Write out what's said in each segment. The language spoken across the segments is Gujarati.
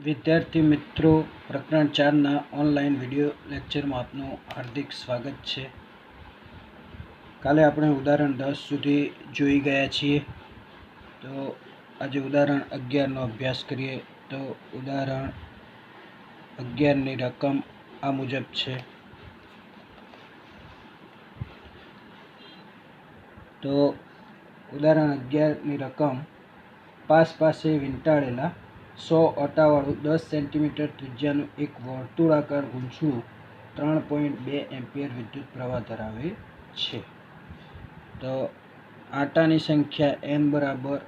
વિદ્યાર્થી મિત્રો, પ્રકરણ 4ના ઓનલાઈન વિડીયો લેક્ચરમાં આપનું હાર્દિક સ્વાગત છે. કાલે આપણે ઉદાહરણ 10 સુધી જોઈ ગયા છીએ. તો આજે ઉદાહરણ 11નો અભ્યાસ કરીએ. તો ઉદાહરણ 11ની રકમ આ મુજબ છે. તો ઉદાહરણ 11ની રકમ પાસે વીંટાળેલા 100 અટાવાળું 10 સેન્ટીમીટર ત્રિજ્યાનું એક વર્તુળાકાર ગૂંચળું 3.2 એમ્પિયર વિદ્યુત પ્રવાહ ધરાવે છે. તો આટાની સંખ્યા n બરાબર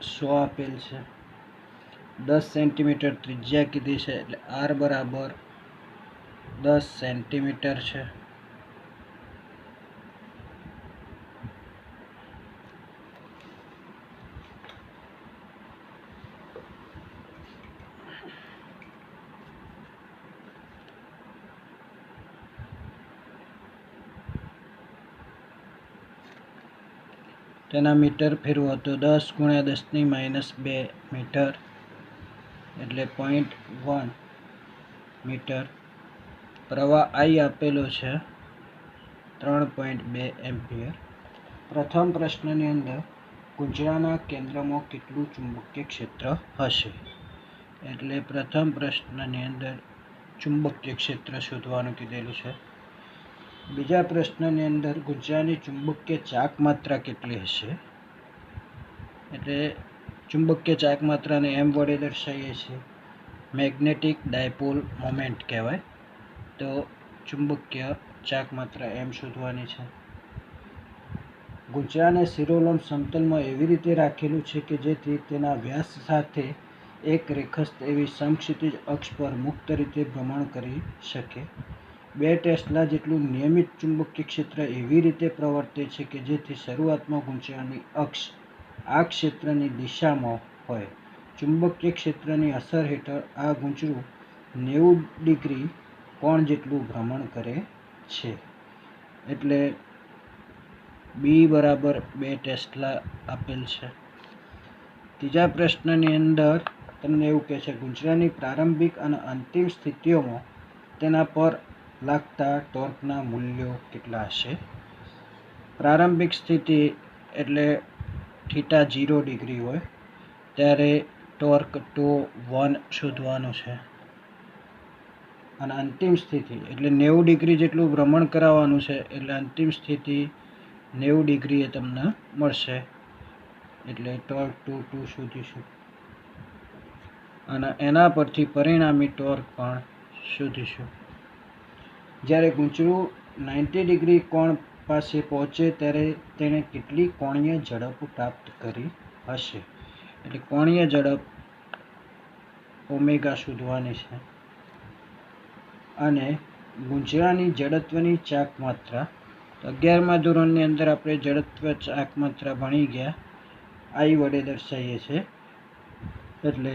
100 આપેલ છે. 10 સેન્ટીમીટર ત્રિજ્યા કીધી છે, એટલે r બરાબર 10 સેન્ટીમીટર છે. તેના મીટર ફેરવો તો 10 × 10⁻² મીટર એટલે 0.1 મીટર. પ્રવાહ I આપેલો છે 3.2 એમ્પિયર. પ્રથમ પ્રશ્નની અંદર ગૂંચળાના કેન્દ્રમાં કેટલું ચુંબકીય ક્ષેત્ર હશે? એટલે પ્રથમ પ્રશ્નની અંદર ચુંબકીય ક્ષેત્ર શોધવાનું કીધેલું છે. બીજા પ્રશ્નની અંદર ગૂંચળાની ચુંબકીય ચાક માત્રા કેટલી હશે? એટલે ચુંબકીય ચાક માત્રાને m વડે દર્શાવીએ છીએ. મેગ્નેટિક ડાયપોલ મોમેન્ટ કહેવાય. તો ચુંબકીય ચાક માત્રા m શોધવાની છે. ગૂંચળાને શિરોલંબ સમતલમાં એવી રીતે રાખેલું છે કે જેથી તેના વ્યાસ સાથે એક રેખસ્થ એવી સમક્ષિતિજ અક્ષ પર મુક્ત રીતે ભ્રમણ કરી શકે. 2 ટેસ્લા જેટલું નિયમિત ચુંબકીય ક્ષેત્ર એવી રીતે પ્રવર્તે છે કે જેથી શરૂઆતમાં ગૂંચળાની અક્ષ આ ક્ષેત્રની દિશામાં હોય. ચુંબકીય ક્ષેત્રની અસર હેઠળ આ ગૂંચળું 90 ડિગ્રી કોણ જેટલું ભ્રમણ કરે છે. એટલે b બરાબર 2 ટેસ્લા આપેલ છે. ત્રીજા પ્રશ્નની અંદર તમને એવું કહે છે ગૂંચળાની પ્રારંભિક અને અંતિમ સ્થિતિઓમાં તેના પર લાગતા ટોર્કના મૂલ્યો કેટલા હશે? પ્રારંભિક સ્થિતિ એટલે થીટા 0 ડિગ્રી હોય ત્યારે ટોર્ક τ1 શોધવાનું છે. અને અંતિમ સ્થિતિ એટલે 90 ડિગ્રી જેટલું ભ્રમણ કરાવવાનું છે, એટલે અંતિમ સ્થિતિ 90 ડિગ્રીએ તમને મળશે. એટલે ટોર્ક τ2 શોધીશું અને એના પરથી પરિણામી ટોર્ક પણ શોધીશું. જ્યારે ગૂંચળું 90 ડિગ્રી કોણ પાસે પહોંચે ત્યારે તેણે કેટલી કોણીય ઝડપ પ્રાપ્ત કરી હશે? એટલે કોણીય ઝડપ ઓમેગા શોધવાની છે. અને ગૂંચળાની જડત્વની ચાક માત્રા 11મા ધોરણની અંદર આપણે જડત્વ ચાક માત્રા ભણી ગયા. I વડે દર્શાવીએ છીએ. એટલે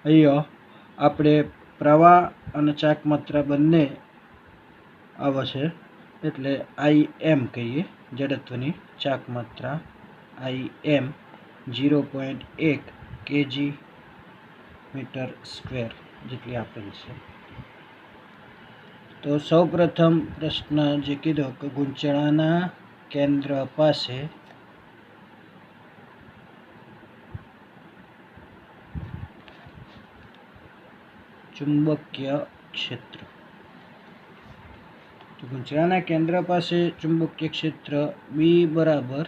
અહીંયા આપણે પ્રવાહ અને ચાક માત્રા બંને આવે છે, એટલે Im કહીએ. જડત્વની ચાક માત્રા Im 0.1 kg/મીટર² જેટલી આપેલ છે. તો સૌ પ્રથમ પ્રશ્ન જે કીધો કે ગૂંચળાના કેન્દ્ર પાસે ચુંબકીય ક્ષેત્ર. તો ગૂંચળાના કેન્દ્ર પાસે ચુંબકીય ક્ષેત્ર B બરાબર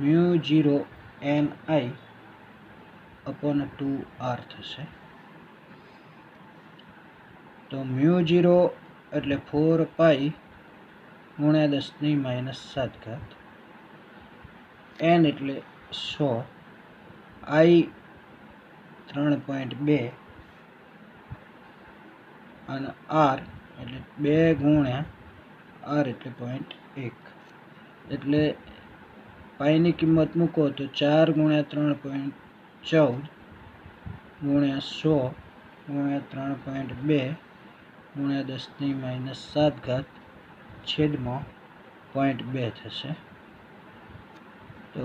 μ0Ni/2r થશે. તો μ0 એટલે 4π × 10⁻⁷. n એટલે 100. I 3.2 અને r એટલે 2 × r એટલે 0.1. એટલે પાઈની કિંમત મૂકો તો 4 × 3.14 × 100 × 3.2 × 10⁻⁷ છેદમાં 0.2 થશે. તો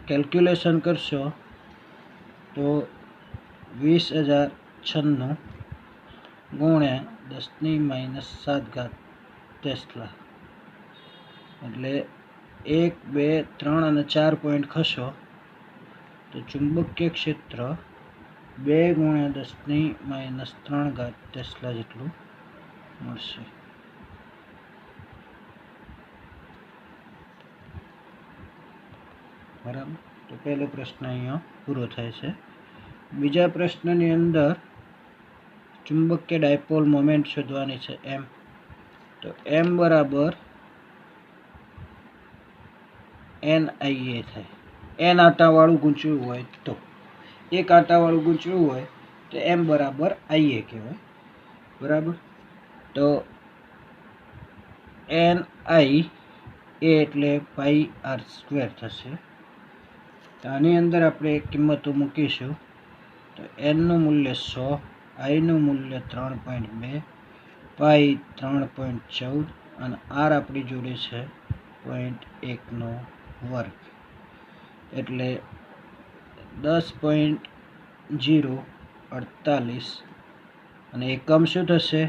કેલ્ક્યુલેશન કરશો તો 20,096 ગુણ્યા 10⁻⁷ ટેસ્લા, એટલે 1, 2, 3 અને 4 પોઈન્ટ ખસો તો ચુંબકીય ક્ષેત્ર 2 ગુણ્યા 10⁻³ ટેસ્લા જેટલું મળશે. બરાબર. તો પહેલો પ્રશ્ન અહીંયા પૂરો થાય છે. બીજા પ્રશ્નની અંદર ચુંબકીય ડાયપોલ મોમેન્ટ શોધવાની છે એમ. તો એમ બરાબર NIA થાય. n આંટાવાળું ગૂંચળું હોય તો, એક આંટાવાળું ગૂંચળું હોય તો એમ બરાબર IA કહેવાય. બરાબર. તો NI એટલે πr² થશે. તો આની અંદર આપણે કિંમતો મૂકીશું. તો n નું મૂલ્ય 100, I નું મૂલ્ય 3.2, પાઈ 3.14 અને r આપણી જોડે છે 0.1 એટલે 10.048 અને એકમ શું થશે?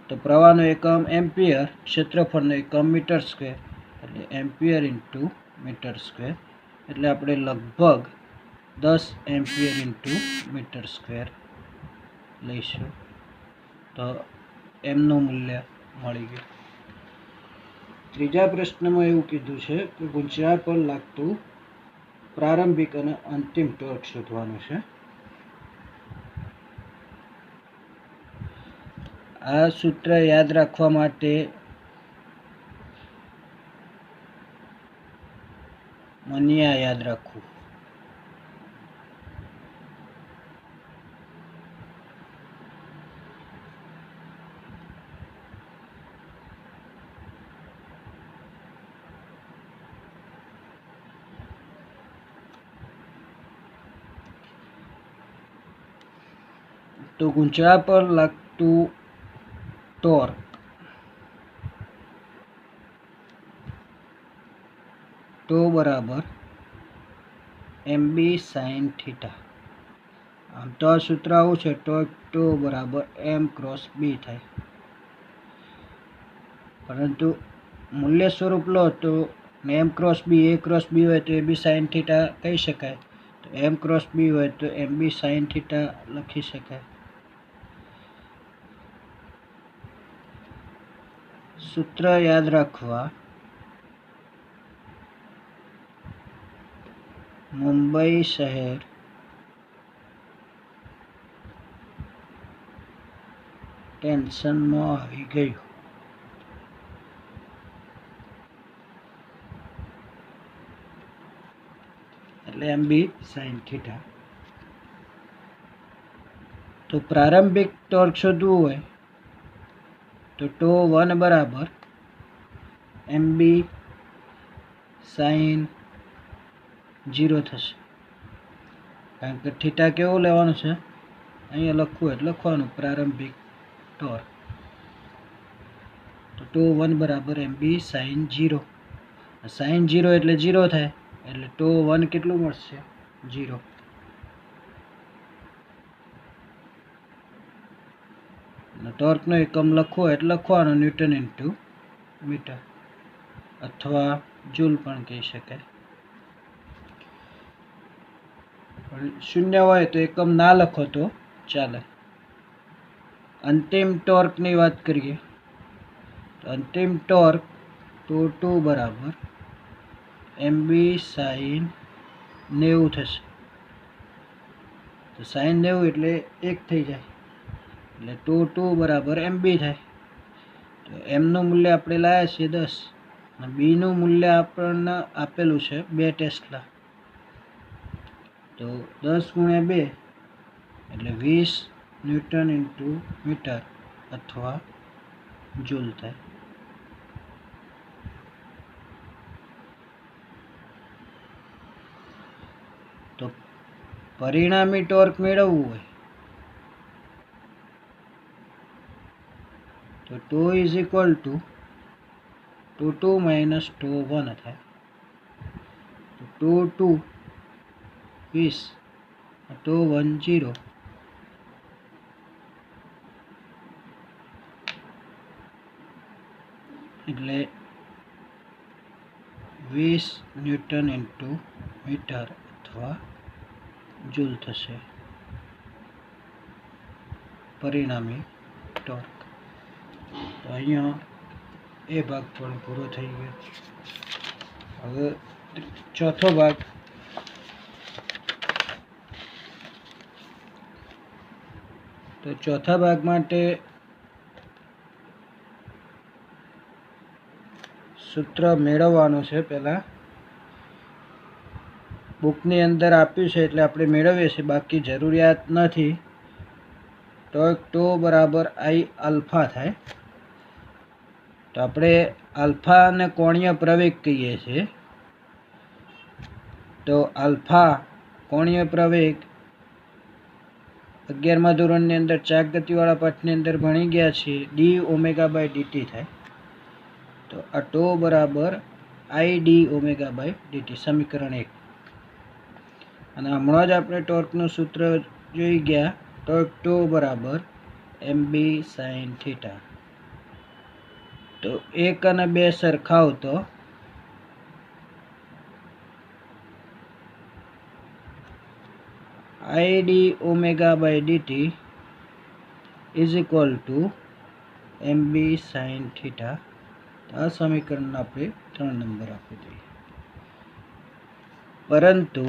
તો પ્રવાહનો એકમ એમ્પિયર, ક્ષેત્રફળનો એકમ મીટર સ્ક્વેર એટલે એમ્પિયર ઇન્ટુ મીટર સ્ક્વેર, એટલે આપણે લગભગ 10 એમ્પિયર ઇન્ટુ મીટર સ્ક્વેર લઈશું. તો એમનું મૂલ્ય મળી ગયું. ત્રીજા પ્રશ્નમાં એવું કીધું છે કે ગૂંચળા પર લાગતું પ્રારંભિક અને અંતિમ ટોર્ક શોધવાનું છે. આ સૂત્ર યાદ રાખવા માટે મનિયા યાદ રાખવું. તો ગૂંચળા પર લાગતું ટોર્ક ટો બરાબર MB sin θ. આમ તો આ સૂત્ર આવું છે, ટો બરાબર M ક્રોસ B થાય, પરંતુ મૂલ્ય સ્વરૂપ લો તો M cross B, A cross B હોય તો AB sin θ કહી શકાય, તો M ક્રોસ B હોય તો MB sin θ લખી શકાય. સૂત્ર યાદ રાખવા મુંબઈ શહેર ટેન્શનમાં આવી ગયું. એટલે MB sin θ. તો પ્રારંભિક ટોર્ક શોધવું હોય તો ટો 1 બરાબર MB sin 0 થશે. કારણ કે થીટા કેવું લેવાનું છે, અહીંયા લખવું એટલે લખવાનું પ્રારંભિક ટોર્ક. તો ટો 1 બરાબર MB sin 0. sin 0 એટલે 0 થાય, એટલે ટો 1 કેટલું મળશે? 0. ટોર્કનો એકમ લખવો એટલે લખવાનો ન્યૂટન ઇન્ટુ મીટર અથવા જૂલ પણ કહી શકાય. શૂન્ય હોય તો એકમ ના લખો તો ચાલે. અંતિમ ટોર્કની વાત કરીએ તો અંતિમ ટોર્ક ટો બરાબર MB sin 90 થશે. તો sin 90 એટલે 1 થઈ જાય, એટલે ટો બરાબર MB થાય. તો એમનું મૂલ્ય આપણે લાવ્યા છીએ 10 અને બીનું મૂલ્ય આપણને આપેલું છે 2 ટેસ્લા. તો 10 ગુણ્યા 2 એટલે 20 ન્યૂટન ઇન્ટુ મીટર અથવા જૂલ થાય. તો પરિણામી ટોર્ક મેળવવું હોય તો ટો ઇઝ ઇક્વલ ટુ ટો 2 - ટો 1 થાય. તો ટો 20 210 એટલે 20 ન્યૂટન ઇન્ટુ મીટર અથવા જૂલ થશે પરિણામી ટોર્ક. તો અહીંયા એ ભાગ પણ પૂરો થઈ ગયો. હવે ચોથો ભાગ. તો ચોથા ભાગ માટે સૂત્ર મેળવવાનું છે. પહેલાં બુકની અંદર આપ્યું છે એટલે આપણે મેળવીએ છીએ, બાકી જરૂરિયાત નથી. ટોર્ક ટો બરાબર આઈ આલ્ફા થાય. તો આપણે આલ્ફાને કોણીય પ્રવેગ કહીએ છીએ. તો આલ્ફા કોણીય પ્રવેગ 11મા ધોરણની અંદર ચાક ગતિવાળા પાઠની અંદર ભણી ગયા છીએ. ડી ઓમેગા બાય ડીટી થાય. તો આ ટો બરાબર I d omega by d t, સમીકરણ 1. અને હમણાં જ આપણે ટોર્કનું સૂત્ર જોઈ ગયા. ટોર્ક ટો બરાબર એમબી સાઇન થીટા. તો 1 અને 2 સરખાવ તો I d omega by d t is equal to MB sine theta. આ સમીકરણ આપણે 3 નંબર આપી દઈએ. પરંતુ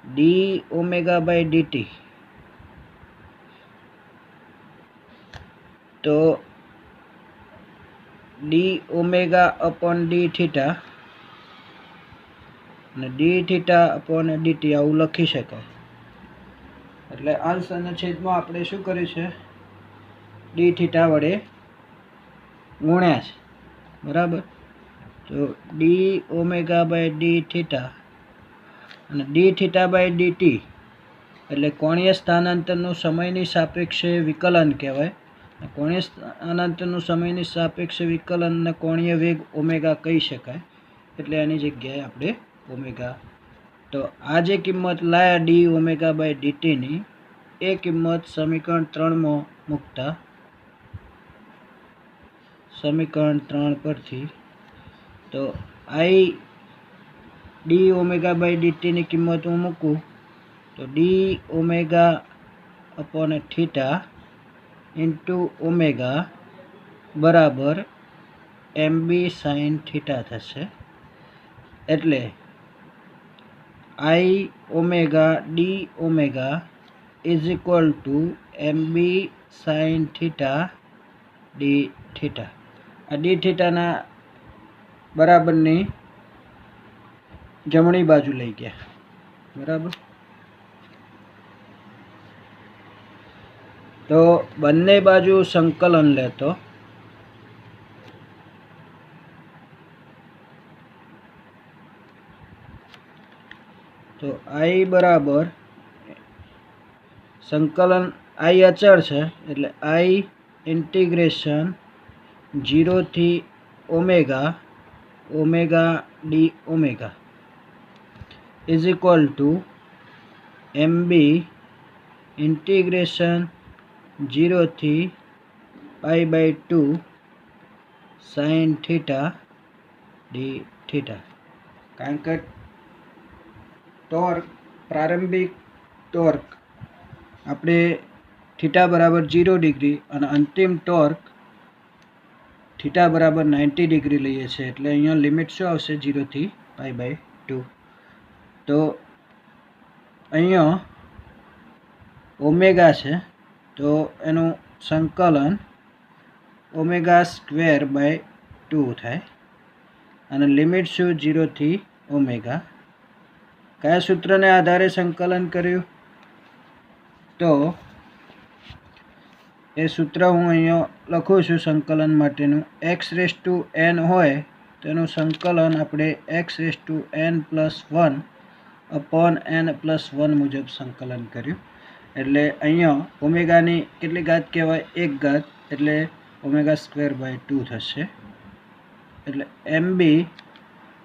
ડી ઓમેગા બાય ડીટી તો d omega upon d theta અને ડી થીટા અપોન ડીટી આવું લખી શકાય. એટલે અંશ અને છેદમાં આપણે શું કર્યું છે? ડી થીટા વડે ગુણ્યા છે. બરાબર. તો d omega by d theta અને ડી થીટા બાય ડીટી એટલે કોણીય સ્થાનાંતરનું સમયની સાપેક્ષે વિકલન કહેવાય. કોણીય સ્થાનાંતરનું સમયની સાપેક્ષે વિકલનને કોણીય વેગ ઓમેગા કહી શકાય. એટલે એની જગ્યાએ આપણે ઓમેગા. તો આ જે કિંમત લાયા ડી ઓમેગા બાય ડીટીની, એ કિંમત સમીકરણ 3માં મૂકતા સમીકરણ 3 પરથી તો આઈ ડી ઓમેગા બાય ડીટીની કિંમત હું મૂકું તો d omega upon theta into omega બરાબર એમબી સાઇન થીટા થશે. એટલે I omega d omega is equal to MB sine theta d theta. આ ડી થીટાના બરાબરની જમણી બાજુ લઈ ગયા. બરાબર. તો બંને બાજુ સંકલન લેતો તો આઈ બરાબર સંકલન, આઈ અચળ છે એટલે આઈ ઇન્ટિગ્રેશન 0 થી omega omega d omega is equal to MB integration 0 થી pi by 2 sine theta d theta. કારણ કે ટોર્ક, પ્રારંભિક ટોર્ક આપણે થીટા બરાબર 0 ડિગ્રી અને અંતિમ ટોર્ક થીટા બરાબર 90 ડિગ્રી લઈએ છીએ. એટલે અહીંયા લિમિટ શું આવશે? 0 થી પાઈ બાય 2. તો અહીંયા ઓમેગા છે તો એનું સંકલન ઓમેગા સ્ક્વેર બાય 2 થાય. અને લિમિટ શું? 0 થી ઓમેગા. કયા સૂત્રને આધારે સંકલન કર્યું? તો એ સૂત્ર હું અહીંયા લખું છું સંકલન માટેનું. એક્સ રેસ ટુ એન હોય તો એનું સંકલન આપણે x raise to n plus 1 upon n plus 1 મુજબ સંકલન કર્યું. એટલે અહીંયા ઓમેગાની કેટલી ઘાત કહેવાય? 1 ઘાત. એટલે ઓમેગા સ્ક્વેર બાય 2 થશે. એટલે એમબી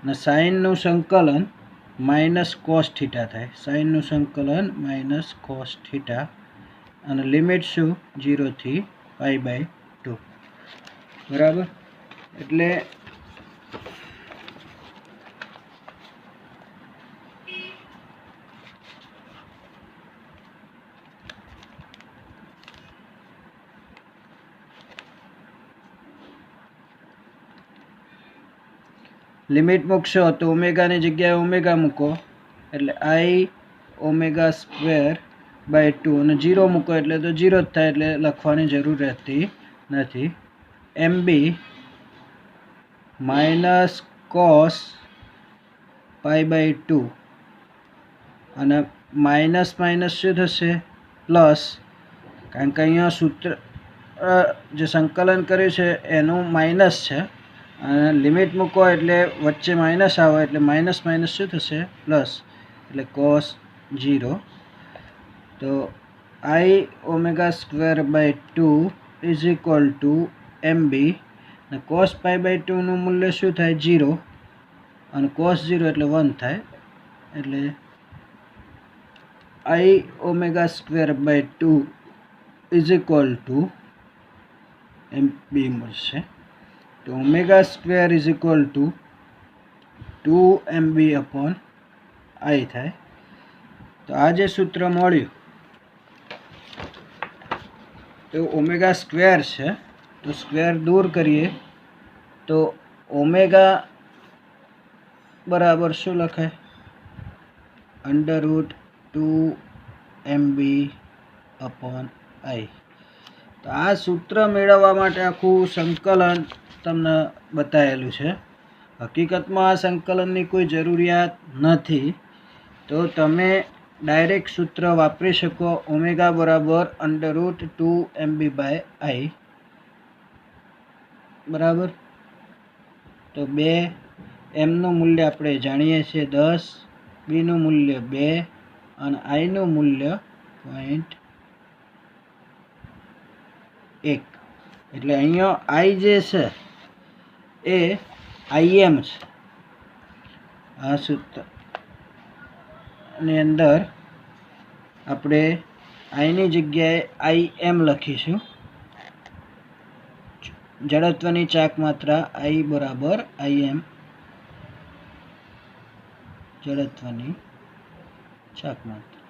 ના સાઇનનું સંકલન માઇનસ કોસ થીટા થાય, સાઇનનું સંકલન માઇનસ કોસ થીટા, અને લિમિટ શું 0 થી π/2, બરાબર. એટલે લિમિટ મૂકશો તો ઓમેગાની જગ્યાએ ઓમેગા મૂકો એટલે I(ω²/2) અને 0 મૂકો એટલે તો 0 જ થાય, એટલે લખવાની જરૂર રહેતી નથી. MB માઇનસ કોસ π/2 અને માઇનસ માઇનસ શું થશે? પ્લસ, કારણ કે અહીંયા સૂત્ર જે સંકલન કર્યું છે એનું માઇનસ છે, અને લિમિટ મૂકો એટલે વચ્ચે માઇનસ આવે એટલે માઇનસ માઇનસ શું થશે? પ્લસ, એટલે કોસ 0. તો I(ω²/2) is equal two MB, અને કોસ π/2 નું મૂલ્ય શું થાય? 0, અને કોસ 0 એટલે 1 થાય, એટલે I(ω²/2) is equal two MB મળશે. તો ω² ઇઝ ઇક્વલ ટુ 2MB/I થાય. તો આ જે સૂત્ર મળ્યું તો ω² છે, તો સ્ક્વેર દૂર કરીએ તો ઓમેગા બરાબર શું લખાય? √2MB/I. તો આ સૂત્ર મેળવવા માટે આખું સંકલન તમને બતાવેલું છે. હકીકતમાં આ સંકલનની કોઈ જરૂરિયાત નથી, તો તમે ડાયરેક્ટ સૂત્ર વાપરી શકો, ઓમેગા બરાબર √2MB/I, બરાબર. તો 2 mનું મૂલ્ય આપણે જાણીએ છીએ 10, બીનું મૂલ્ય 2 અને આઈનું મૂલ્ય 0.1. એટલે અહીંયા આઈ જે છે એ IM છે. આ સૂત્રની અંદર આપણે આઈની જગ્યાએ IM લખીશું. જડત્વની ચાક માત્રા I બરાબર IM, જડત્વની ચાક માત્રા.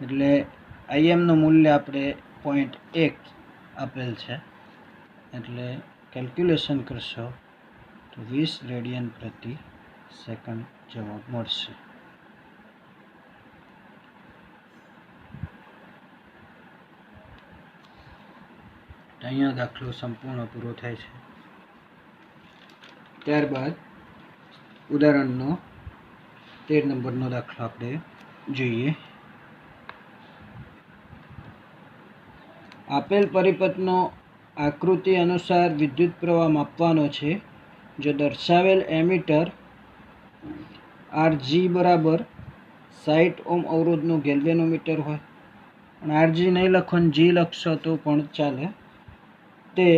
એટલે IM નું મૂલ્ય આપણે 0.1 આપેલ છે, એટલે કેલ્ક્યુલેશન કરશો તો 20 રેડિયન/સેકન્ડ જવાબ મળશે. અહીંયા દાખલો સંપૂર્ણ પૂરો થાય છે. ત્યારબાદ ઉદાહરણનો 13 નંબરનો દાખલો આપણે જોઈએ. આપેલ પરિપથનો આકૃતિ અનુસાર વિદ્યુત પ્રવાહ માપવાનો છે. જો દર્શાવેલ એમીટર RG બરાબર 60 ઓહ્મ અવરોધનું ગેલ્વેનોમીટર હોય, અને RG નહીં લખો ને G લખશો તો પણ ચાલે, તે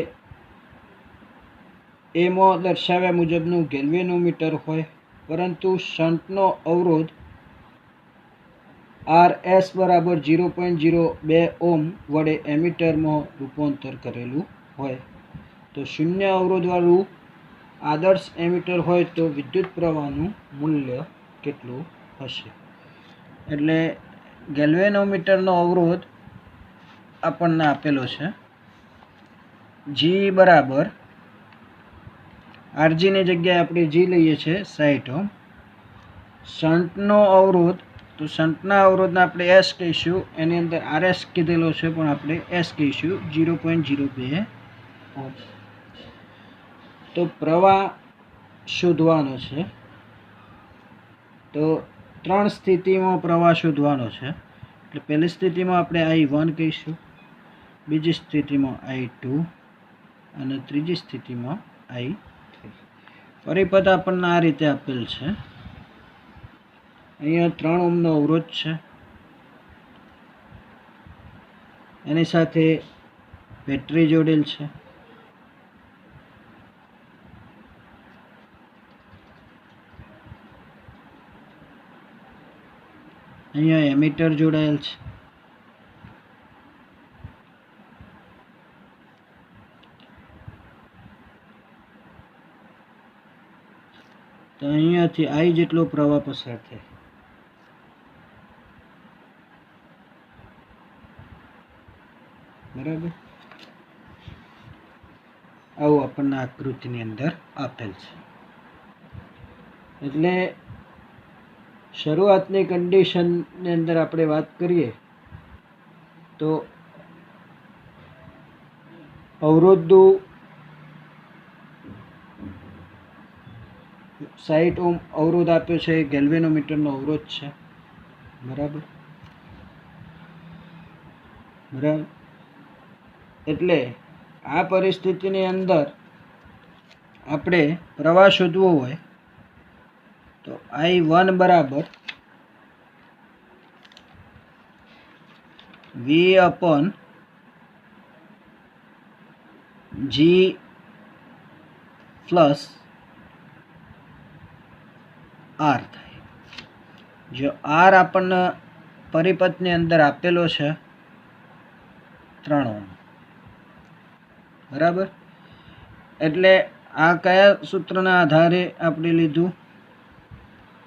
એમાં દર્શાવ્યા મુજબનું ગેલ્વેનોમીટર હોય, પરંતુ શંટનો અવરોધ RS બરાબર 0.02 ઓહ્મ વડે એમીટરમાં રૂપાંતર કરેલું હોય. તો શૂન્ય અવરોધવાળું આદર્શ એમીટર હોય તો વિદ્યુત પ્રવાહનું મૂલ્ય કેટલું હશે? એટલે ગેલ્વેનોમીટરનો અવરોધ આપણને આપેલો છે. G બરાબર RG ની જગ્યાએ આપણે G લઈએ છીએ 60 ઓહ્મ. શંટનો અવરોધ, તો શંટના અવરોધને આપણે S કહીશું, એની અંદર RS કીધેલો છે પણ આપણે S કહીશું, 0.02 ઓહ્મ. તો પ્રવાહ શોધવાનો છે. તો 3 સ્થિતિમાં પ્રવાહ શોધવાનો છે. એટલે પહેલી સ્થિતિમાં આપણે I1 કહીશું, બીજી સ્થિતિમાં I2 અને ત્રીજી સ્થિતિમાં I3. પરિપથ આપણને આ રીતે આપેલ છે. અહીંયા 3 ઓહ્મનો અવરોધ છે, એની સાથે બેટરી જોડેલ છે. અહીંયા એમીટર જોડાયેલ છે. તો અહીંયાથી I જેટલો પ્રવાહ પસાર થાય. બરાબર, આવું આપણને આકૃતિની અંદર આપેલ છે. એટલે શરૂઆતની કન્ડિશનની અંદર આપણે વાત કરીએ તો અવરોધનું 60 ઓહ્મ અવરોધ આપ્યો છે, એ ગેલ્વેનોમીટરનો અવરોધ છે. બરાબર, એટલે આ પરિસ્થિતિની અંદર આપણે પ્રવાહ શોધવો હોય તો I1 બરાબર V upon G plus R થાય. જો R આપણને પરિપથની અંદર આપેલો છે 3 ઓહ્મ. બરાબર, એટલે આ કયા સૂત્રના આધારે આપણે લીધું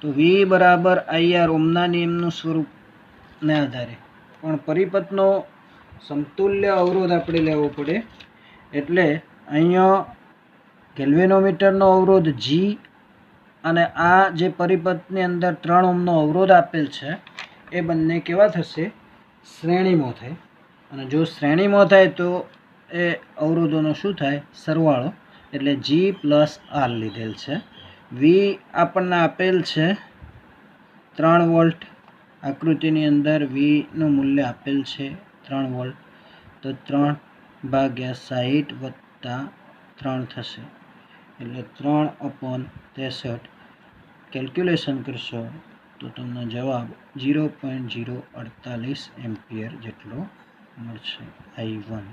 તો V બરાબર IR ઓહ્મના નિયમનું સ્વરૂપને આધારે. પણ પરિપથનો સમતુલ્ય અવરોધ આપણે લેવો પડે, એટલે અહીંયા ગેલ્વેનોમીટરનો અવરોધ G અને આ જે પરિપથની અંદર 3 ઓહ્મનો અવરોધ આપેલ છે એ બંને કેવા થશે? શ્રેણીમાં થાય. અને જો શ્રેણીમાં થાય તો એ અવરોધોનો શું થાય? સરવાળો. એટલે G પ્લસ R લીધેલ છે. V આપણને આપેલ છે 3 વોલ્ટ. આકૃતિની અંદર Vનું મૂલ્ય આપેલ છે 3 વોલ્ટ. તો 3/60 વત્તા 3 થશે, એટલે 3/63. કેલ્ક્યુલેશન કરશો તો તમને જવાબ 0.048 એમ્પિયર જેટલો મળશે. I1.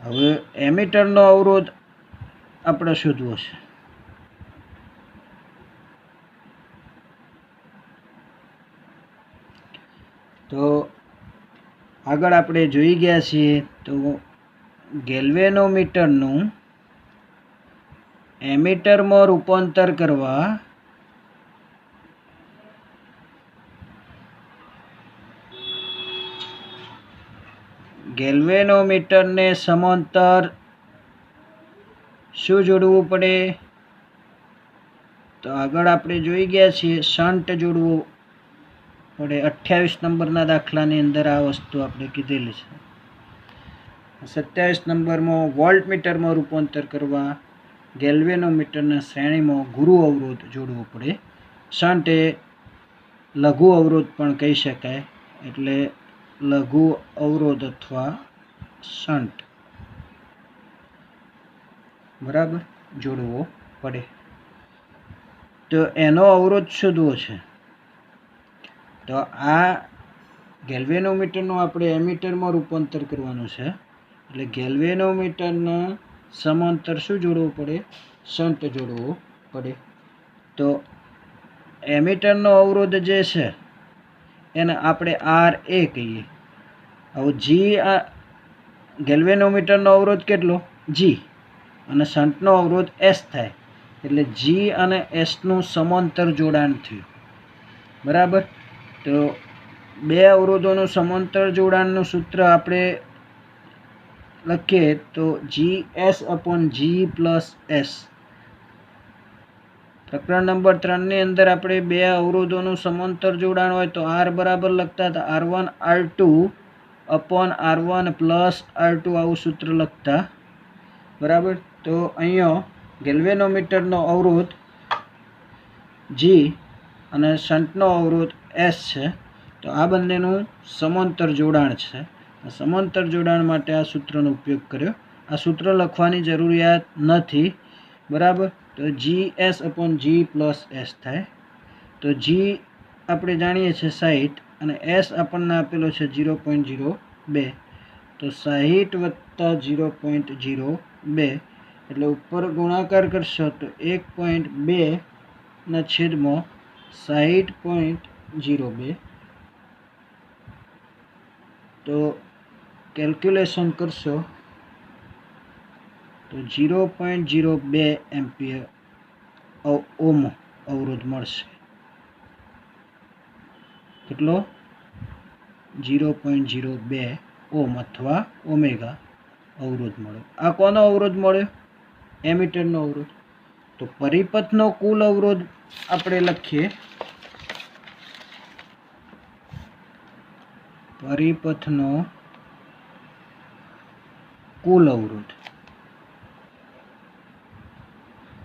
હવે એમીટરનો અવરોધ આપણે શોધવો છે. તો આગળ આપણે જોઈ ગયા છીએ તો ગેલ્વેનોમીટરનું એમીટરમાં રૂપાંતર કરવા ગેલ્વેનોમીટરને સમાંતર શું જોડવું પડે? તો આગળ આપણે જોઈ ગયા છીએ શન્ટ જોડવું પડે. 28 નંબરના દાખલાની અંદર આ વસ્તુ આપણે કીધેલી છે. 27 નંબરમાં વોલ્ટમીટરમાં રૂપાંતર કરવા ગેલ્વેનોમીટરના શ્રેણીમાં ગુરુ અવરોધ જોડવો પડે. શન્ટ એ લઘુ અવરોધ પણ કહી શકાય, એટલે લઘુ અવરોધ અથવા શન્ટ બરાબર જોડવો પડે. તો એનો અવરોધ શોધવો છે. તો આ ગેલ્વેનોમીટરનું આપણે એમીટરમાં રૂપાંતર કરવાનું છે, એટલે ગેલ્વેનોમીટરના સમાંતર શું જોડવું પડે? શન્ટ જોડવો પડે. તો એમીટરનો અવરોધ જે છે એને આપણે RA કહીએ. હવે G ગેલ્વેનોમીટરનો અવરોધ કેટલો? G, અને શન્ટનો અવરોધ S થાય, એટલે G અને Sનું સમાંતર જોડાણ થયું. બરાબર, તો બે અવરોધોનું સમાંતર જોડાણનું સૂત્ર આપણે લખીએ તો GS/G પ્લસ S. પ્રકરણ નંબર 3ની અંદર આપણે બે અવરોધોનું સમાંતર જોડાણ હોય તો R બરાબર લખતા હતા R1/R2 પ્લસ R2, આવું સૂત્ર લખતા. બરાબર, તો અહીંયા ગેલ્વેનોમીટરનો અવરોધ G અને શન્ટનો અવરોધ S છે. તો આ બંનેનું સમાંતર જોડાણ છે. સમાંતર જોડાણ માટે આ સૂત્રનો ઉપયોગ કર્યો. આ સૂત્ર લખવાની જરૂરિયાત નથી. બરાબર, તો GS/G પ્લસ S થાય. તો G આપણે જાણીએ છીએ 60 અને S આપણને આપેલો છે 0.02. તો 60 વત્તા 0.02 એટલે ઉપર ગુણાકાર કરશો તો 1.2 ના છેદમાં 60.02. તો કેલ્ક્યુલેશન કરશો તો 0.02 એમ્પિયર ઓમ અવરોધ મળશે. કેટલો? 0.02 ઓમ અથવા ઓમેગા અવરોધ મળ્યો. આ કોનો અવરોધ મળ્યો? એમીટરનો અવરોધ. તો પરિપથનો કુલ અવરોધ આપણે લખીએ. પરિપથનો કુલ અવરોધ,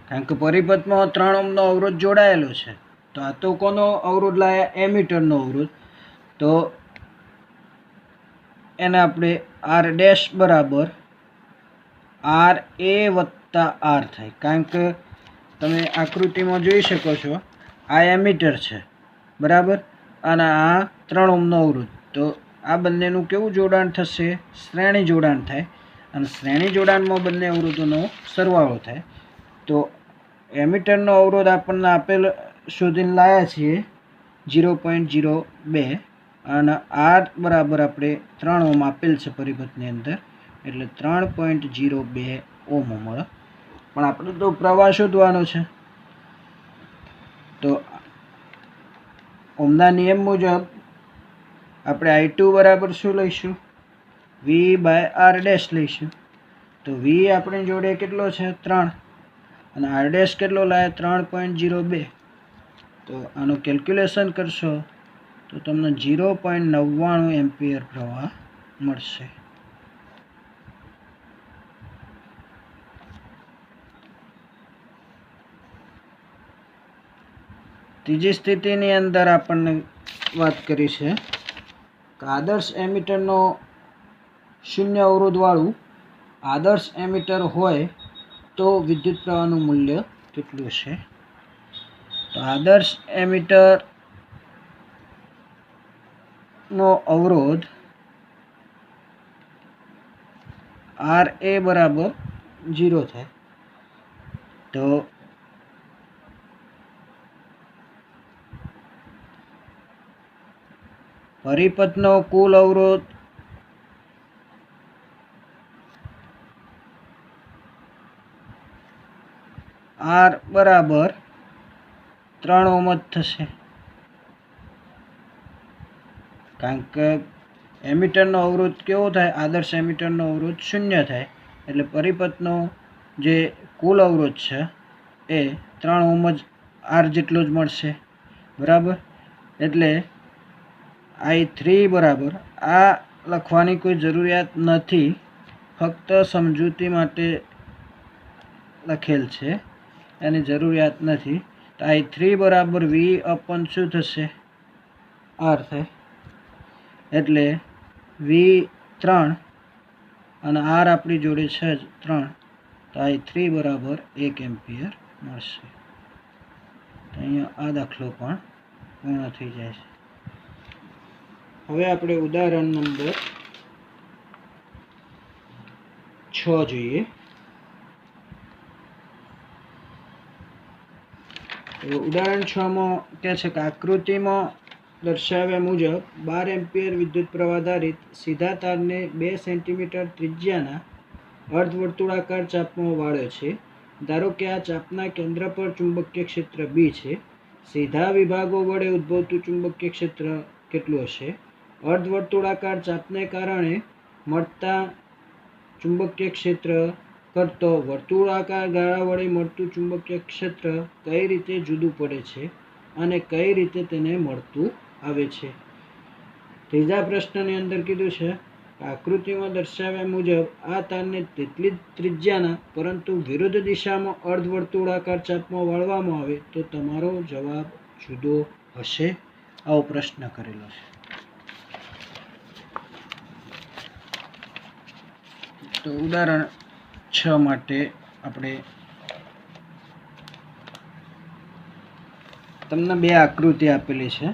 કારણ કે પરિપથમાં 3 ઓહ્મનો અવરોધ જોડાયેલો છે. તો આ તો કોનો અવરોધ લાયા? એમીટરનો અવરોધ. તો એને આપણે આર ડેશ બરાબર આર એ વત્તા આર થાય. કારણ કે તમે આકૃતિમાં જોઈ શકો છો, આ એમીટર છે બરાબર, અને આ 3 ઓહ્મનો અવરોધ. તો આ બંનેનું કેવું જોડાણ થશે? શ્રેણી જોડાણ થાય. અને શ્રેણી જોડાણમાં બંને અવરોધોનો સરવાળો થાય. તો એમીટરનો અવરોધ આપણને આપેલ શોધીને લાવ્યા છીએ 0.02, અને આર બરાબર આપણે 3 ઓહ્મ આપેલ છે પરિપથની અંદર, એટલે 3.02 ઓહ્મ મળે. પણ આપણે તો પ્રવાહ શોધવાનો છે. તો ઓહ્મના નિયમ મુજબ આપણે I2 બરાબર શું લઈશું? V/R ડેશ લઈશું. તો V આપણી જોડે કેટલો છે? 3, અને R ડેશ કેટલો લાવે? 3.02. તો આનું કેલ્ક્યુલેશન કરશો તો તમને 0.99 એમ્પિયર પ્રવાહ મળશે. ત્રીજી સ્થિતિની અંદર આપણને વાત કરી છે કે આદર્શ એમીટરનો શૂન્ય અવરોધવાળું આદર્શ એમીટર હોય તો વિદ્યુત પ્રવાહનું મૂલ્ય કેટલું છે? તો આદર્શ એમીટરનો અવરોધ આર એ બરાબર 0 થાય. તો પરિપથનો કુલ અવરોધ આર બરાબર 3 ઓહ્મ જ થશે. કારણ કે એમીટરનો અવરોધ કેવો થાય? આદર્શ એમીટરનો અવરોધ 0 થાય. એટલે પરિપથનો જે કુલ અવરોધ છે એ 3 ઓહ્મ જ આર જેટલો જ મળશે બરાબર. એટલે I3 બરાબર, આ લખવાની કોઈ જરૂરિયાત નથી, ફક્ત સમજૂતી માટે લખેલ છે, એની જરૂરિયાત નથી. તો I3 બરાબર V અપન શું થશે? R થાય. એટલે V3 અને R આપણી જોડે છે જ 3, તો I3 બરાબર 1 એમ્પિયર મળશે. તો અહીંયા આ દાખલો પણ પૂર્ણ થઈ જાય છે. હવે આપણે ઉદાહરણ નંબર 6 જોઈએ. ઉદાહરણ 6માં કહે છે કે આકૃતિમાં દર્શાવ્યા મુજબ 12 એમ્પિયર વિદ્યુત પ્રવાહ ધારિત સીધા તારને 2 સેન્ટીમીટર ત્રિજ્યાના અર્ધવર્તુળાકાર ચાપમાં વાળે છે. ધારો કે આ ચાપના કેન્દ્ર પર ચુંબકીય ક્ષેત્ર B છે. સીધા વિભાગો વડે ઉદ્ભવતું ચુંબકીય ક્ષેત્ર કેટલું હશે? અર્ધવર્તુળાકાર ચાપને કારણે મળતા ચુંબકીય ક્ષેત્ર કરતો વર્તુળાકાર ગાળા વડે મળતું ચુંબકીય ક્ષેત્ર કઈ રીતે જુદું પડે છે અને કઈ રીતે તેને મળતું આવે છે? ત્રીજા પ્રશ્નની અંદર કીધું છે આકૃતિમાં દર્શાવ્યા મુજબ આ તારને તેટલી જ ત્રિજ્યાના પરંતુ વિરુદ્ધ દિશામાં અર્ધવર્તુળાકાર ચાપમાં વાળવામાં આવે તો તમારો જવાબ જુદો હશે. આવો પ્રશ્ન કરેલો છે. તો ઉદાહરણ 6 માટે આપણે તમને 2 આકૃતિ આપેલી છે.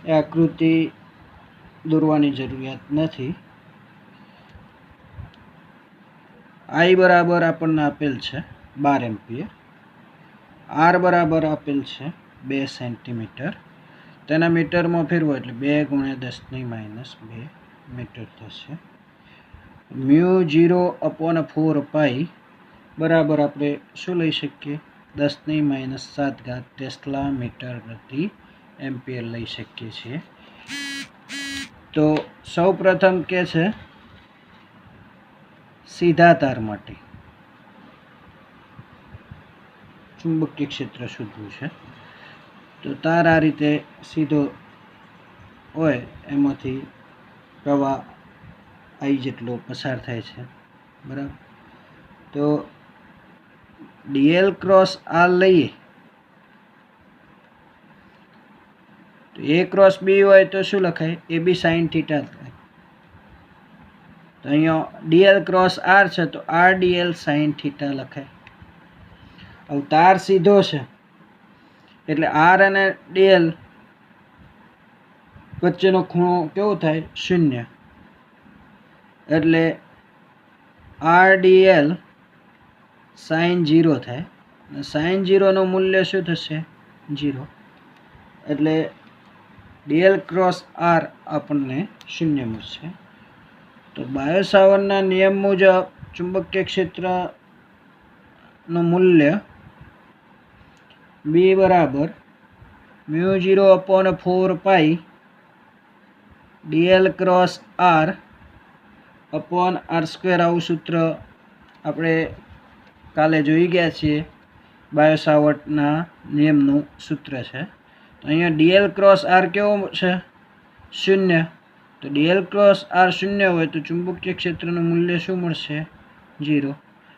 એ આકૃતિ દોરવાની જરૂરિયાત નથી. I બરાબર આપણને આપેલ છે 12 એમ્પિયર. આર બરાબર આપેલ છે 2 સેન્ટીમીટર, તેના મીટરમાં ફેરવો એટલે 2 × 10⁻² મીટર થશે. μ0/4π બરાબર આપણે શું લઈ શકીએ? 10⁻⁷ ટેસ્લા મીટર પ્રતિ એમ્પિયર લઈ શકીએ છીએ. તો સૌ પ્રથમ કે છે સીધા તાર માટે ચુંબકીય ક્ષેત્ર શોધવું છે. તો તાર આ રીતે સીધો હોય, એમાંથી પ્રવાહ I જેટલો પસાર થાય છે, બરાબર. તો dl × r લઈએ તો a × b હોય તો શું લખાય? AB sin θ થાય. તો અહીંયા dl × r છે તો rdl sin θ લખાય. હવે તાર સીધો છે એટલે r અને dl વચ્ચેનો ખૂણો કેવો થાય? 0. એટલે rdl sin 0 થાય. sin 0 નું મૂલ્ય શું થશે? 0. એટલે dl × r આપણને 0 મળશે. તો બાયો સાવર્ટના નિયમ મુજબ ચુંબકીય ક્ષેત્રનું મૂલ્ય B બરાબર μ0/4π dl × r r². આવું સૂત્ર આપણે કાલે જોઈ ગયા છીએ, બાયો સાવર્ટના નિયમનું સૂત્ર છે. તો અહીંયા dl × r કેવો છે? 0. તો dl × r 0 હોય તો ચુંબકીય ક્ષેત્રનું મૂલ્ય શું મળશે? 0.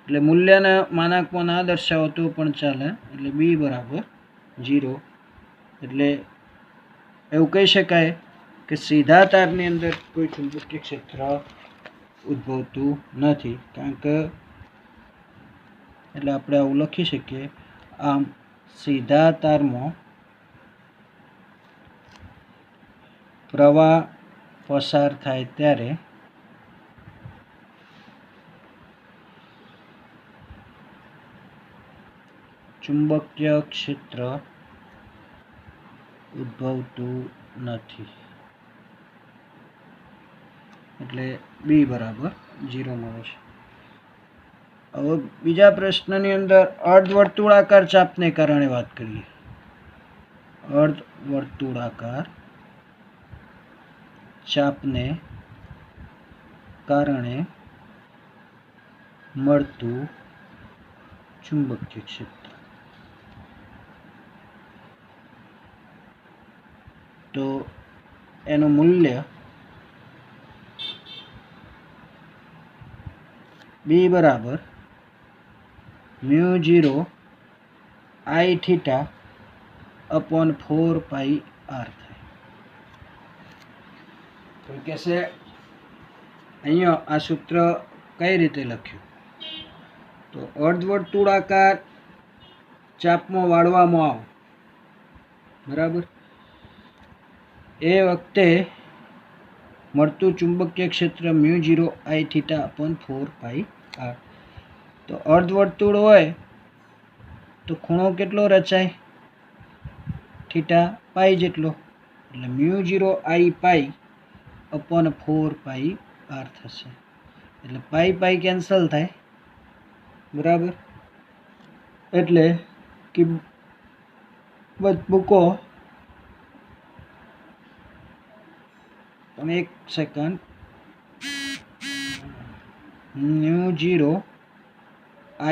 એટલે મૂલ્યને માનાંકમાં ના દર્શાવો તો પણ ચાલે. એટલે B બરાબર 0. એટલે એવું કહી શકાય કે સીધા તારની અંદર કોઈ ચુંબકીય ક્ષેત્ર ઉદ્ભવતું નથી. કારણ કે એટલે આપણે આવું લખી શકીએ, આમ સીધા તારમાં પ્રવાહ પસાર થાય ત્યારે ચુંબકીય ક્ષેત્ર ઉદ્ભવતું નથી. એટલે B બરાબર 0 મળે છે. હવે બીજા પ્રશ્નની અંદર અર્ધવર્તુળાકાર ચાપને કારણે વાત કરીએ. અર્ધવર્તુળાકાર ચાપને કારણે મળતું ચુંબકીય ક્ષેત્ર. તો એનું મૂલ્ય B બરાબર μ0 Iθ/4πr થાય. તો કે છે અહીંયા આ સૂત્ર કઈ રીતે લખ્યું? તો અર્ધવર્તુળાકાર ચાપમાં વાળવામાં આવે, બરાબર, એ વખતે મળતું ચુંબકીય ક્ષેત્ર μ0 Iθ/4πr. તો અર્ધવર્તુળ હોય તો ખૂણો કેટલો રચાય? θ π જેટલો. એટલે μ0 Iπ/4πr થશે. એટલે π કેન્સલ થાય, બરાબર. એટલે કિંમત મૂકો. તમે એક સેકન્ડ. μ0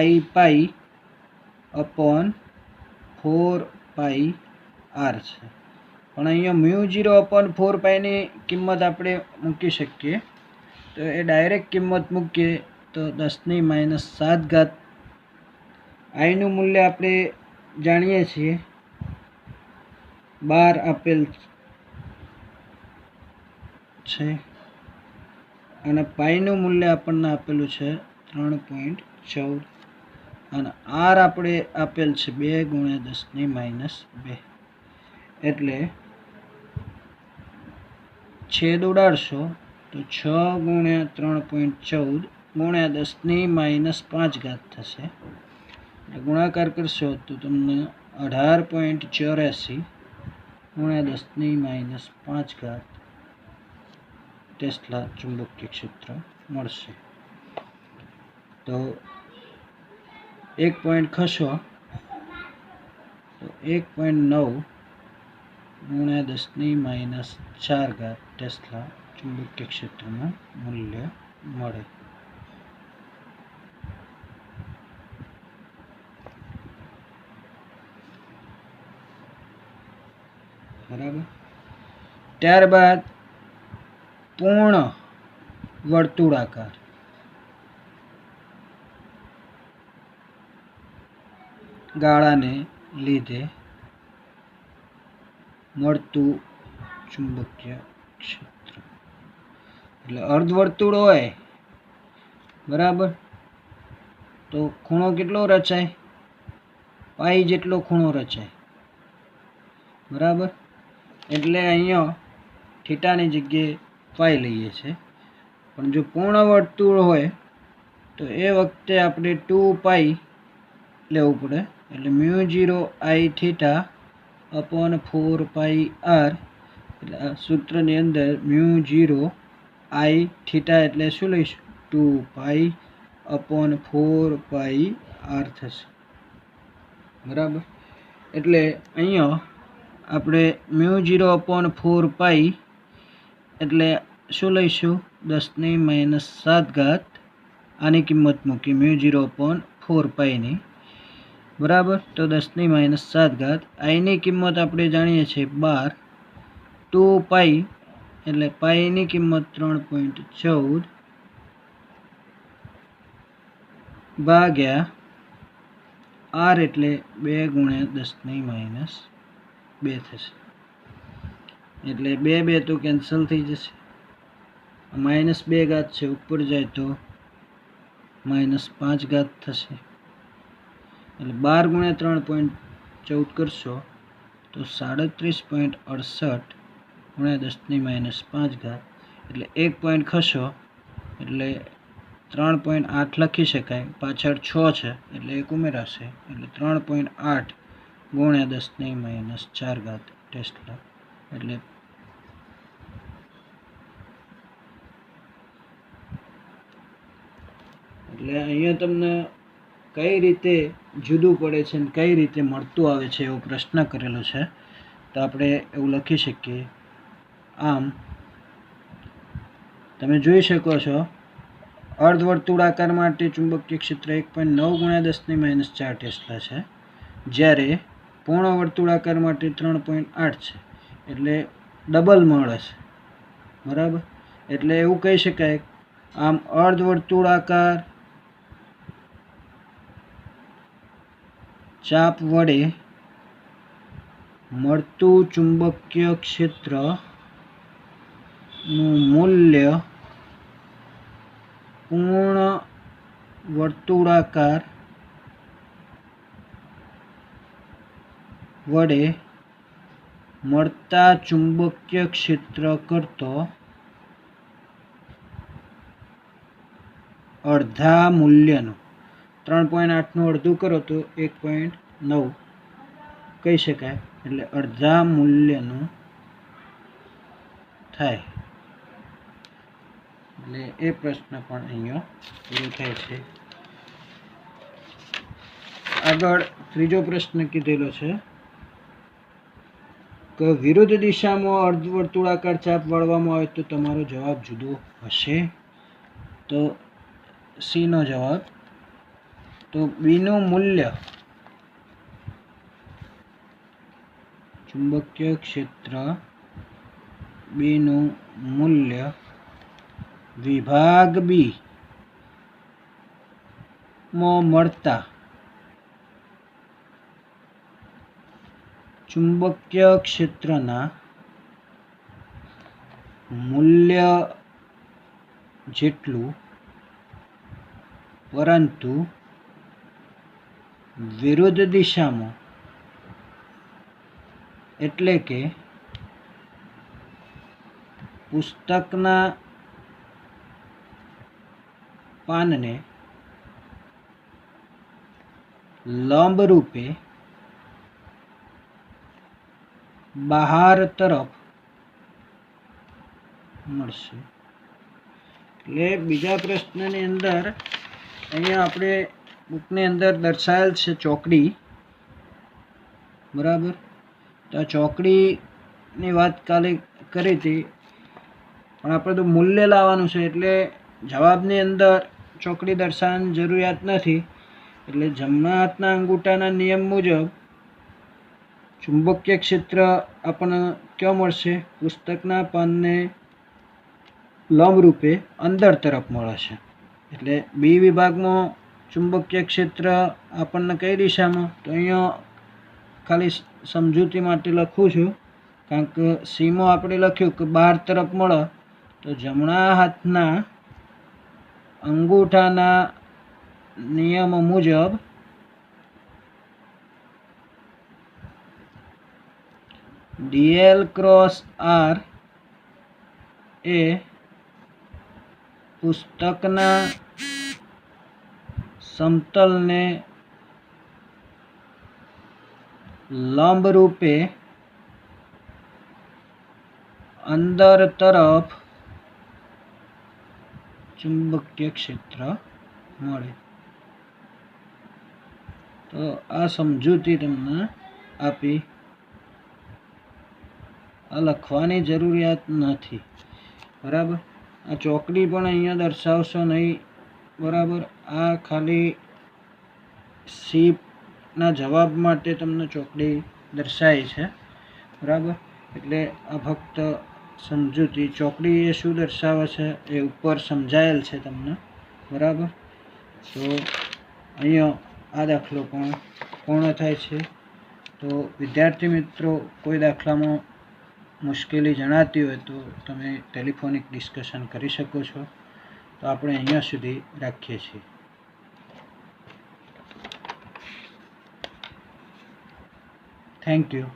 Iπ/4πr છે. પણ અહીંયા μ0/4π ની કિંમત આપણે મૂકી શકીએ. તો એ ડાયરેક્ટ કિંમત મૂકીએ તો 10⁻⁷. I નું મૂલ્ય આપણે જાણીએ છીએ, 12 આપેલ છે, અને પાઈનું મૂલ્ય આપણને આપેલું છે 3.14, અને r આપણે આપેલ છે 2 × 10⁻². એટલે છેદ ઉડાડશો તો 6 × 3.14 × 10⁻5 થશે. ગુણાકાર કરશો તો તમને 18.84 × 10⁻5 ટેસ્લા ચુંબકીય ક્ષેત્ર મળશે. તો 1 પોઈન્ટ ખસો તો 1.9 × 10⁻4 ટેસ્લા ચુંબકીય ક્ષેત્રનું મૂલ્ય મળે. બરાબર. ત્યારબાદ પૂર્ણ વર્તુળાકાર ગાળાને લીધે મળતું ચુંબકીય ક્ષેત્ર. એટલે અર્ધવર્તુળ હોય બરાબર, તો ખૂણો કેટલો રચાય? પાઈ જેટલો ખૂણો રચાય. બરાબર. એટલે અહીંયા થીટાની જગ્યાએ પાઈ લઈએ છીએ. પણ જો પૂર્ણ વર્તુળ હોય તો એ વખતે આપણે 2π લેવું પડે. એટલે μ0I θ/4πr. એટલે આ સૂત્રની અંદર μ0I θ એટલે શું લઈશું? 2π/4πr થશે. બરાબર. એટલે અહીંયા આપણે μ0/4π એટલે શું લઈશું? 10⁻7 આની કિંમત મૂકી μ0/4πની. બરાબર. તો 10⁻7 આની કિંમત આપણે જાણીએ છીએ 12. 2π એટલે પાઈની કિંમત 3.14 ભાગ્યા r એટલે 2 × 10⁻2 થશે. એટલે 2 તો કેન્સલ થઈ જશે. -2 છે, ઉપર જાય તો -5 થશે. એટલે 12 × 3.14 કરશો તો 37.68 × 10⁻5. એટલે 1 પોઈન્ટ ખસો એટલે 3.8 લખી શકાય. પાછળ 6 છે એટલે 1 ઉમેરાશે. એટલે 3.8 × 10⁻4 ટેસ્લા. એટલે અહીંયા તમને કઈ રીતે જુદું પડે છે અને કઈ રીતે મળતું આવે છે એવો પ્રશ્ન કરેલો છે. તો આપણે એવું લખી શકીએ. આમ તમે જોઈ શકો છો, અર્ધવર્તુળાકાર માટે ચુંબકીય ક્ષેત્ર 1.9 × 10⁻4 ટેસ્લા છે, જ્યારે પૂર્ણ વર્તુળાકાર માટે 3.8 છે. એટલે ડબલ મળે છે. બરાબર. એટલે એવું કહી શકાય, આમ અર્ધવર્તુળાકાર ચાપ વડે મળતું ચુંબકીય ક્ષેત્રનું મૂલ્ય પૂર્ણ વર્તુળાકાર વડે મળતા ચુંબકીય ક્ષેત્ર કરતો અડધા મૂલ્યનું. 3.8નું અડધું કરો તો 1.9 કહી શકાય. એટલે અડધા મૂલ્યનું થાય. એટલે એ પ્રશ્ન પણ અહીંયા પૂરો થાય છે. આગળ ત્રીજો પ્રશ્ન કીધેલો છે કે વિરુદ્ધ દિશામાં અર્ધવર્તુળાકાર ચાપ વાળવામાં આવે તો તમારો જવાબ જુદો હશે. તો સી નો જવાબ. તો બીનું મૂલ્ય ચુંબકીય ક્ષેત્ર બીનું મૂલ્ય વિભાગ બી માં મળતા ચુંબકીય ક્ષેત્રના મૂલ્ય જેટલું, પરંતુ વિરુદ્ધ દિશામાં, એટલે કે પુસ્તકના પાનને લંબ રૂપે બહાર તરફ મળશે. એટલે બીજા પ્રશ્નની અંદર અહીંયા આપણે બુકની અંદર દર્શાવેલ છે ચોકડી, બરાબર. તો આ ચોકડીની વાત કાલે કરી હતી, પણ આપણે તો મૂલ્ય લાવવાનું છે એટલે જવાબની અંદર ચોકડી દર્શાવવાની જરૂરિયાત નથી. એટલે જમણા હાથના અંગૂઠાના નિયમ મુજબ ચુંબકીય ક્ષેત્ર આપણને ક્યાં મળશે? પુસ્તકના પાનને લંબ રૂપે અંદર તરફ મળે છે. એટલે બી વિભાગમાં ચુંબકીય ક્ષેત્ર આપણને કઈ દિશામાં? તો અહીંયા ખાલી સમજૂતી માટે લખું છું, કારણ કે સીમાં આપણે લખ્યું કે બહાર તરફ મળે, તો જમણા હાથના અંગૂઠાના નિયમ મુજબ dl ક્રોસ r એ પુસ્તકના સમતલને લંબ રૂપે અંદર તરફ ચુંબકીય ક્ષેત્ર મળે. તો આ સમજૂતી તમને આપી, આ લખવાની જરૂરિયાત નથી, બરાબર. આ ચોકડી પણ અહીંયા દર્શાવશો નહીં, બરાબર. આ ખાલી સીના જવાબ માટે તમને ચોકડી દર્શાવી છે, બરાબર. એટલે આ ફક્ત સમજૂતી. ચોકડી એ શું દર્શાવે છે એ ઉપર સમજાયેલ છે તમને, બરાબર. તો અહીંયા આ દાખલો પણ પૂર્ણ થાય છે. તો વિદ્યાર્થી મિત્રો, કોઈ દાખલામાં મુશ્કેલી જણાતી હોય તો તમે ટેલિફોનિક ડિસ્કશન કરી શકો છો. તો આપણે અહીંયા સુધી રાખીએ છીએ. Thank you.